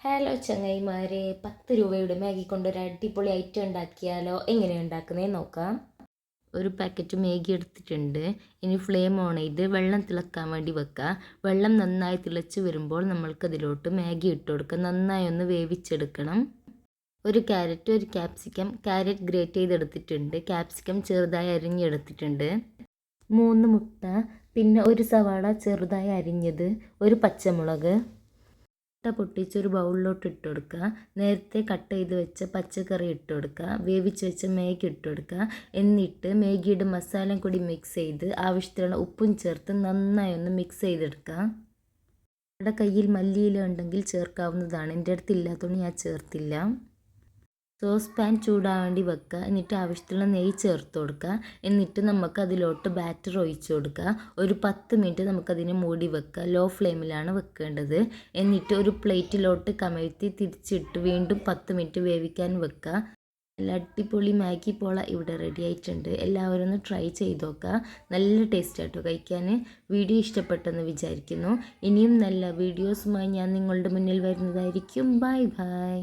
Hello ചങ്ങായിമാരെ, 10 രൂപയുടെ Maggi കൊണ്ടൊരു അടിപൊളി ഐറ്റം ഉണ്ടാക്കിയാലോ? എങ്ങനെയാണ് ഉണ്ടാക്കുന്നത് നോക്കാം. ഒരു പാക്കറ്റ് മാഗി എടുത്തിട്ടുണ്ട്. ഇനി ഫ്ലെയിം ഓൺ ചെയ്ത് വെള്ളം തിളക്കാൻ വേണ്ടി വെക്കുക. വെള്ളം നന്നായി തിളച്ച് വരുമ്പോൾ നമ്മൾക്കതിലോട്ട് മാഗി ഇട്ട് കൊടുക്കുക. നന്നായി ഒന്ന് വേവിച്ചെടുക്കണം. ഒരു ക്യാരറ്റ്, ഒരു ക്യാപ്സിക്കം, ക്യാരറ്റ് ഗ്രേറ്റ് ചെയ്തെടുത്തിട്ടുണ്ട്. ക്യാപ്സിക്കം ചെറുതായി അരിഞ്ഞെടുത്തിട്ടുണ്ട്. 3 മുട്ട, പിന്നെ ഒരു സവാള ചെറുതായി അരിഞ്ഞത്, ഒരു പച്ചമുളക്. മുട്ട പൊട്ടിച്ചൊരു ബൗളിലോട്ട് ഇട്ട് കൊടുക്കുക. നേരത്തെ കട്ട് ചെയ്ത് വെച്ച പച്ചക്കറി ഇട്ട് കൊടുക്കുക. വേവിച്ച് വെച്ച മാഗി ഇട്ട് കൊടുക്കുക. എന്നിട്ട് മാഗിയുടെ മസാലയും കൂടി മിക്സ് ചെയ്ത് ആവശ്യത്തിനുള്ള ഉപ്പും ചേർത്ത് നന്നായി ഒന്ന് മിക്സ് ചെയ്തെടുക്കുക. നിങ്ങളുടെ കയ്യിൽ മല്ലിയില ഉണ്ടെങ്കിൽ ചേർക്കാവുന്നതാണ്. എൻ്റെ അടുത്ത് ഇല്ലാത്തതുകൊണ്ട് ഞാൻ ചേർത്തില്ല. സോസ് പാൻ ചൂടാൻ വേണ്ടി വെക്കുക. എന്നിട്ട് ആവശ്യത്തിലുള്ള നെയ്യ് ചേർത്ത് കൊടുക്കുക. എന്നിട്ട് നമുക്ക് അതിലോട്ട് ബാറ്റർ ഒഴിച്ചു കൊടുക്കുക. ഒരു 10 മിനിറ്റ് നമുക്കതിനെ മൂടി വെക്കുക. ലോ ഫ്ലെയിമിലാണ് വെക്കേണ്ടത്. എന്നിട്ട് ഒരു പ്ലേറ്റിലോട്ട് കമഴ്ത്തി തിരിച്ചിട്ട് വീണ്ടും 10 മിനിറ്റ് വേവിക്കാൻ വെക്കുക. നല്ല അടിപൊളി മാഗി പോള ഇവിടെ റെഡി ആയിട്ടുണ്ട്. എല്ലാവരും ഒന്ന് ട്രൈ ചെയ്ത് നോക്കുക. നല്ല ടേസ്റ്റ് ആട്ടോ കഴിക്കാൻ. വീഡിയോ ഇഷ്ടപ്പെട്ടെന്ന് വിചാരിക്കുന്നു. ഇനിയും നല്ല വീഡിയോസുമായി ഞാൻ നിങ്ങളുടെ മുന്നിൽ വരുന്നതായിരിക്കും. Bye bye.